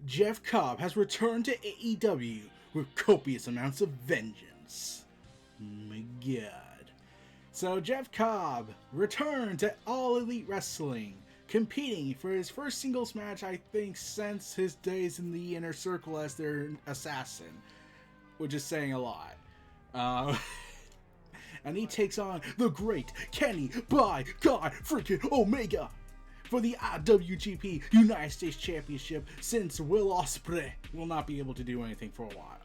Jeff Cobb has returned to AEW with copious amounts of vengeance. My god. So Jeff Cobb returned to All Elite Wrestling, competing for his first singles match, I think, since his days in the Inner Circle as their assassin, which is saying a lot. And he takes on the great Kenny by God freaking Omega for the IWGP United States Championship, since Will Ospreay will not be able to do anything for a while.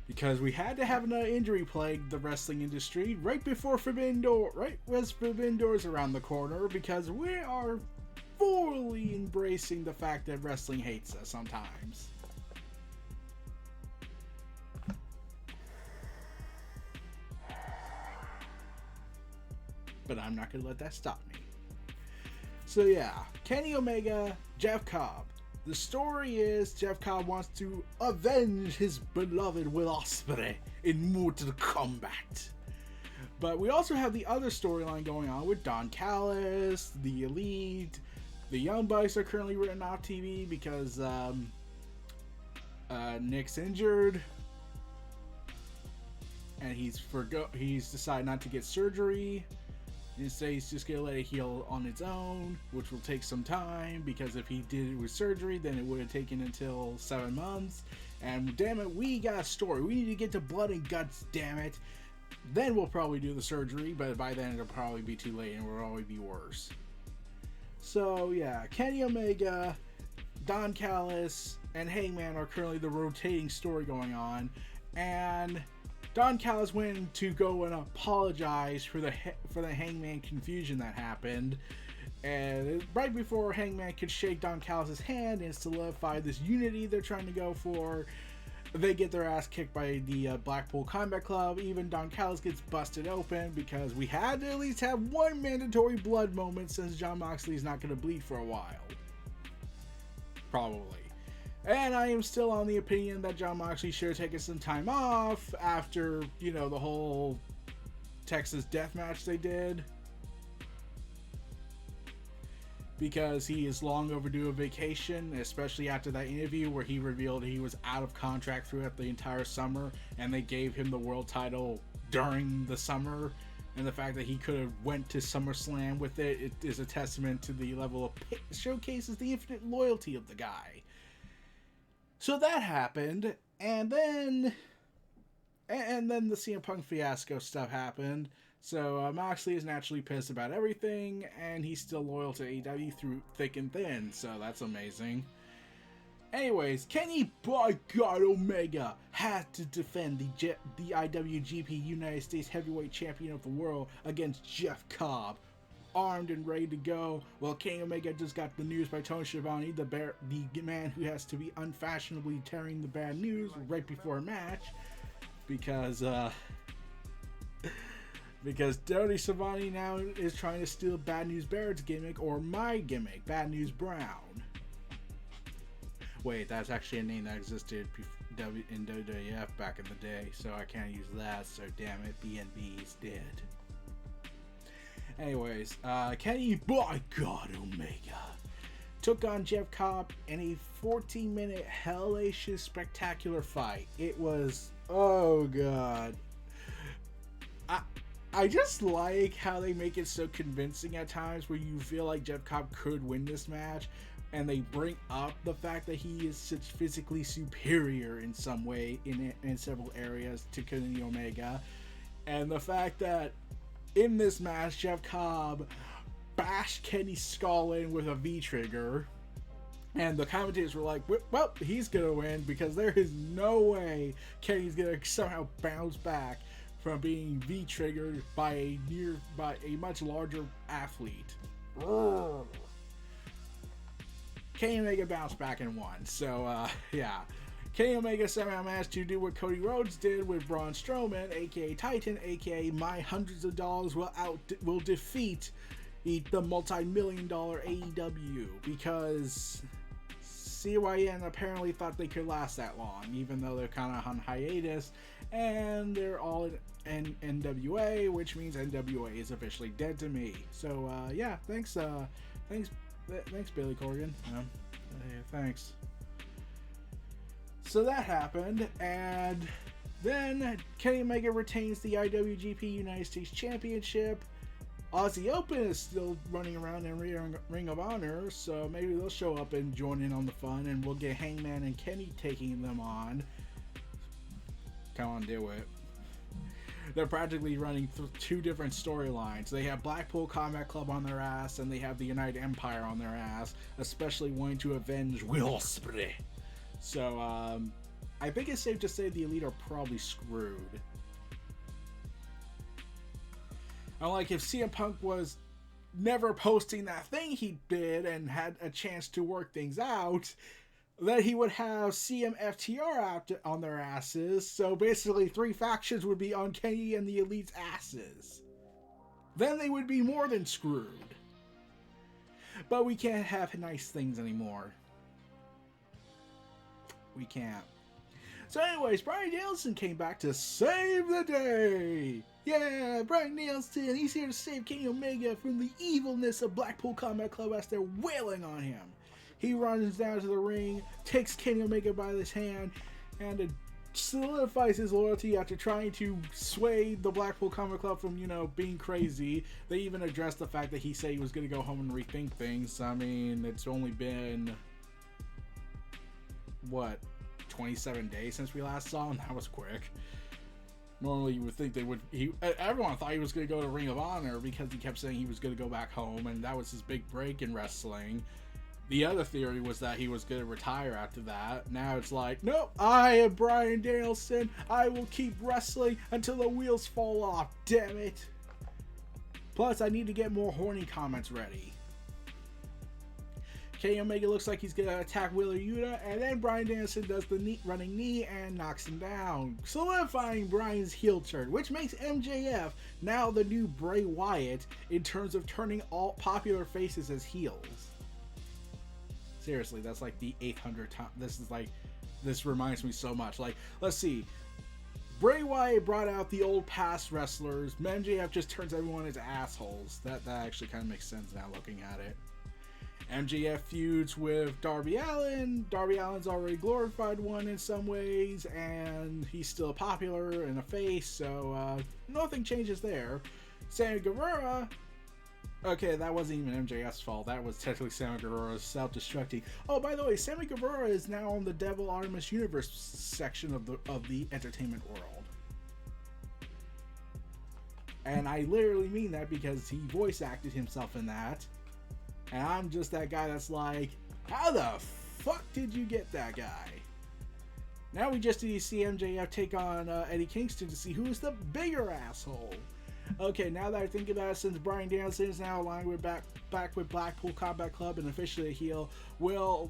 Because we had to have an injury plague the wrestling industry right before Forbidden Door, right as Forbidden Doors around the corner, because we are fully embracing the fact that wrestling hates us sometimes. But I'm not going to let that stop me. So yeah, Kenny Omega, Jeff Cobb. The story is Jeff Cobb wants to avenge his beloved Will Ospreay in Mortal Kombat. But we also have the other storyline going on with Don Callis, the Elite. The Young Bucks are currently written off TV because Nick's injured. And he's decided not to get surgery. Instead, he's just going to let it heal on its own, which will take some time, because if he did it with surgery, then it would have taken until 7 months. And damn it, we got a story. We need to get to blood and guts, damn it. Then we'll probably do the surgery, but by then it'll probably be too late and it'll probably be worse. So yeah, Kenny Omega, Don Callis, and Hangman are currently the rotating story going on. And Don Callis went to go and apologize for the Hangman confusion that happened, and right before Hangman could shake Don Callis' hand and solidify this unity they're trying to go for, they get their ass kicked by the Blackpool Combat Club. Even Don Callis gets busted open because we had to at least have one mandatory blood moment, since Jon Moxley is not going to bleed for a while. Probably. And I am still on the opinion that Jon Moxley should have taken some time off after, the whole Texas death match they did. Because he is long overdue a vacation, especially after that interview where he revealed he was out of contract throughout the entire summer, and they gave him the world title during the summer. And the fact that he could have went to SummerSlam with it is a testament to the level of showcases the infinite loyalty of the guy. So that happened, and then the CM Punk fiasco stuff happened. So Moxley is naturally pissed about everything, and he's still loyal to AEW through thick and thin, so that's amazing. Anyways, Kenny by God Omega had to defend the IWGP United States Heavyweight Champion of the World against Jeff Cobb, armed and ready to go. Well, Kenny Omega just got the news by Tony Schiavone, the man who has to be unfashionably tearing the bad news right before a match, because Tony Schiavone now is trying to steal Bad News Barrett's gimmick, or my gimmick, Bad News Brown. Wait, that's actually a name that existed in WWF back in the day, so I can't use that, so damn it, BNB's dead. Anyways, Kenny by God Omega took on Jeff Cobb in a 14-minute hellacious spectacular fight. It was, oh god. I just like how they make it so convincing at times where you feel like Jeff Cobb could win this match, and they bring up the fact that he is such physically superior in some way in several areas to Kenny Omega, and the fact that in this match, Jeff Cobb bashed Kenny's skull in with a V-trigger, and the commentators were like, well, he's gonna win, because there is no way Kenny's gonna somehow bounce back from being V-triggered by a much larger athlete. Kenny Omega bounced back and won, so yeah. Kenny Omega somehow managed to do what Cody Rhodes did with Braun Strowman, aka Titan, aka my hundreds of dollars will defeat the multi-million-dollar AEW, because CYN apparently thought they could last that long, even though they're kind of on hiatus, and they're all in NWA, which means NWA is officially dead to me. So yeah, thanks Billy Corgan. thanks. So that happened, and then Kenny Omega retains the IWGP United States Championship. Aussie Open is still running around in Ring of Honor, so maybe they'll show up and join in on the fun, and we'll get Hangman and Kenny taking them on. Come on, do it. They're practically running two different storylines. They have Blackpool Combat Club on their ass, and they have the United Empire on their ass, especially wanting to avenge Will Ospreay. So, I think it's safe to say the Elite are probably screwed. Unlike if CM Punk was never posting that thing he did and had a chance to work things out, then he would have CMFTR out on their asses. So basically 3 factions would be on Kenny and the Elite's asses. Then they would be more than screwed. But we can't have nice things anymore. We can't. So anyways, Bryan Danielson came back to save the day. Yeah, Bryan Danielson, he's here to save Kenny Omega from the evilness of Blackpool Combat Club as they're wailing on him. He runs down to the ring, takes Kenny Omega by his hand, and solidifies his loyalty after trying to sway the Blackpool Combat Club from, being crazy. They even addressed the fact that he said he was going to go home and rethink things. I mean, it's only been, 27 days since we last saw him? That was quick. Normally you would think everyone thought he was going to go to Ring of Honor because he kept saying he was going to go back home, and that was his big break in wrestling. The other theory was that he was going to retire after that. Now it's like, nope, I am Bryan Danielson. I will keep wrestling until the wheels fall off, damn it. Plus, I need to get more horny comments ready. Kenny Omega looks like he's going to attack Wheeler Yuta, and then Bryan Danielson does the running knee and knocks him down, solidifying Bryan's heel turn, which makes MJF now the new Bray Wyatt in terms of turning all popular faces as heels. Seriously, that's like the 800th time. This reminds me so much. Like, let's see. Bray Wyatt brought out the old past wrestlers. MJF just turns everyone into assholes. That actually kind of makes sense now looking at it. MJF feuds with Darby Allin. Darby Allin's already glorified one in some ways, and he's still popular and a face, so nothing changes there. Sammy Guevara. Okay, that wasn't even MJF's fault. That was technically Sammy Guevara's self-destructing. Oh, by the way, Sammy Guevara is now on the Devil Artemis Universe section of the entertainment world. And I literally mean that because he voice acted himself in that. And I'm just that guy that's like, how the fuck did you get that guy? Now we just need to see MJF take on Eddie Kingston to see who's the bigger asshole. Okay, now that I think about it, since Bryan Danielson is now aligned with back with Blackpool Combat Club and officially a heel, well,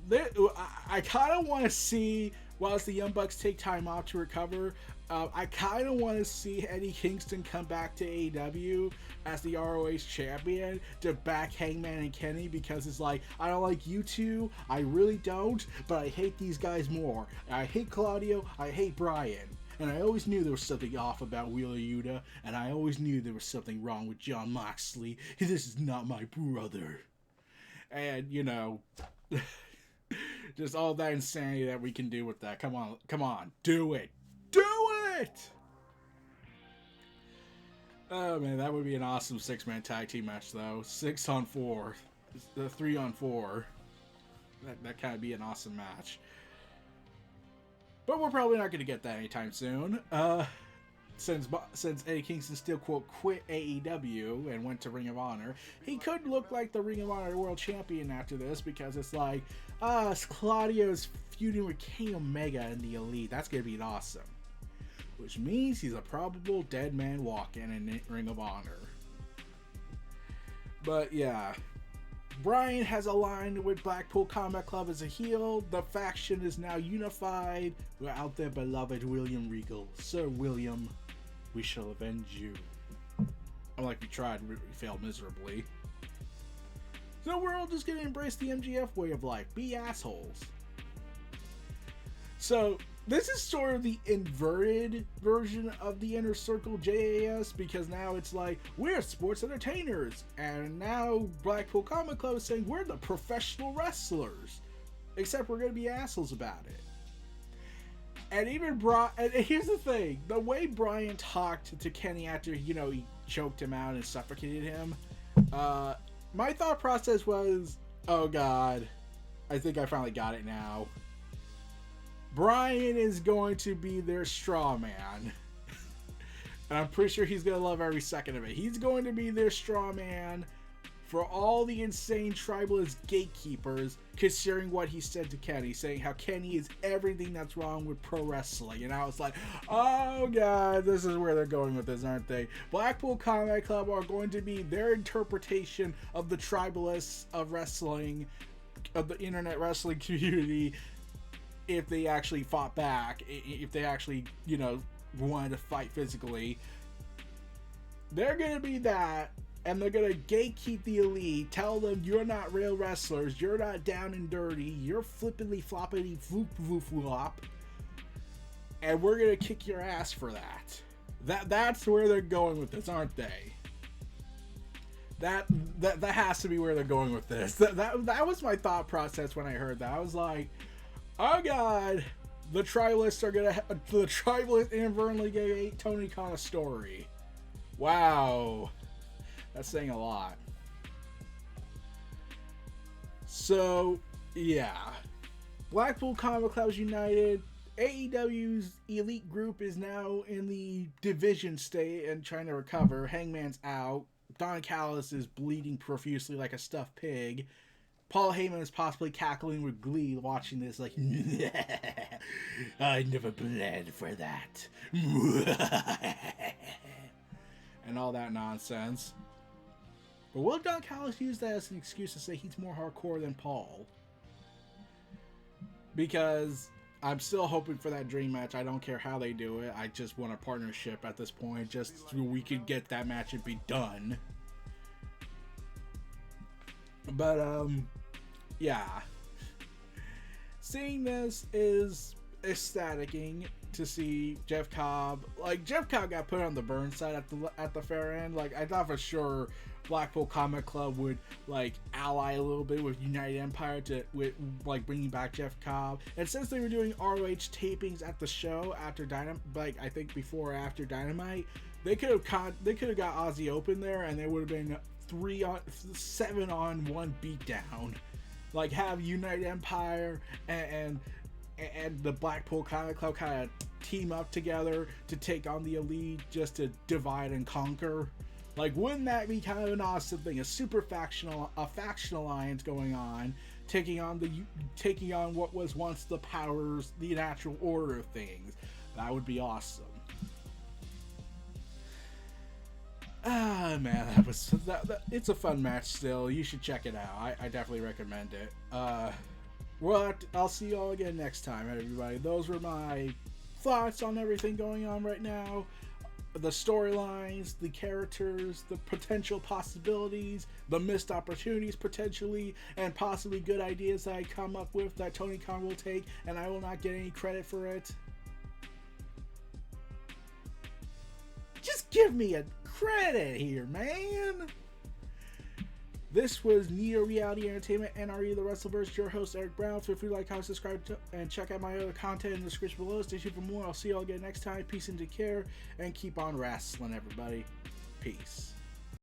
I kind of want to see, whilst the Young Bucks take time off to recover, I kind of want to see Eddie Kingston come back to AEW as the ROH champion to back Hangman and Kenny, because it's like, I don't like you two, I really don't, but I hate these guys more. I hate Claudio, I hate Bryan. And I always knew there was something off about Wheeler Yuta, and I always knew there was something wrong with Jon Moxley. This is not my brother. And, just all that insanity that we can do with that. Come on, do it. Do it! Oh man, that would be an awesome 6-man tag team match though. 6-on-4. The 3-on-4. That kind of be an awesome match. But we're probably not going to get that anytime soon. Since Eddie Kingston still, quote, quit AEW and went to Ring of Honor, he could look like the Ring of Honor World Champion after this, because it's like, Claudio's feuding with Kenny Omega and the Elite. That's going to be awesome. Which means he's a probable dead man walking in Ring of Honor. But yeah. Bryan has aligned with Blackpool Combat Club as a heel. The faction is now unified without their beloved William Regal. Sir William, we shall avenge you. Unlike we tried, we failed miserably. So we're all just going to embrace the MGF way of life. Be assholes. So this is sort of the inverted version of the Inner Circle JAS, because now it's like, we're sports entertainers, and now Blackpool Combat Club is saying we're the professional wrestlers. Except we're going to be assholes about it. And even Bryan, and here's the thing, the way Bryan talked to Kenny after, he choked him out and suffocated him, my thought process was, oh god, I think I finally got it now. Bryan is going to be their straw man. And I'm pretty sure he's going to love every second of it. He's going to be their straw man for all the insane tribalist gatekeepers, considering what he said to Kenny, saying how Kenny is everything that's wrong with pro wrestling. And I was like, oh god, this is where they're going with this, aren't they? Blackpool Combat Club are going to be their interpretation of the tribalists of wrestling, of the internet wrestling community, if they actually fought back, if they actually, wanted to fight physically. They're going to be that. And they're going to gatekeep the elite, tell them you're not real wrestlers, you're not down and dirty, you're flippity floppity floop floop flop, and we're going to kick your ass for that. That's where they're going with this, aren't they? That has to be where they're going with this. That was my thought process when I heard that. I was like, oh god, the tribalists inadvertently gave Tony Khan a story. Wow. That's saying a lot. So, yeah. Blackpool Combat Club's united. AEW's elite group is now in the division state and trying to recover. Hangman's out. Don Callis is bleeding profusely like a stuffed pig. Paul Heyman is possibly cackling with glee watching this like, I never bled for that. And all that nonsense. But will Don Callis use that as an excuse to say he's more hardcore than Paul? Because I'm still hoping for that dream match. I don't care how they do it. I just want a partnership at this point, just so we could get that match and be done. But, yeah. Seeing this is ecstaticing to see Jeff Cobb. Like, Jeff Cobb got put on the burn side at the fair end. Like, I thought for sure Blackpool Combat Club would like ally a little bit with United Empire with bringing back Jeff Cobb. And since they were doing ROH tapings at the show after Dynamite, like I think before or after Dynamite, they could have got Aussie Open there, and there would have been 7-on-1 beatdown. Like have United Empire and the Blackpool Combat Club kind of team up together to take on the Elite, just to divide and conquer. Like, wouldn't that be kind of an awesome thing? A faction alliance going on, taking on what was once the powers, the natural order of things. That would be awesome. Ah, man, it's a fun match still. You should check it out. I definitely recommend it. I'll see you all again next time, everybody. Those were my thoughts on everything going on right now. The storylines, the characters, the potential possibilities, the missed opportunities potentially, and possibly good ideas that I come up with that Tony Khan will take, and I will not get any credit for it. Just give me a credit here, man! This was Neo Reality Entertainment, NRE, the WrestleVerse. Your host, Eric Brown. Feel free to like, comment, subscribe, and check out my other content in the description below. Stay tuned for more. I'll see you all again next time. Peace and take care, and keep on wrestling, everybody. Peace.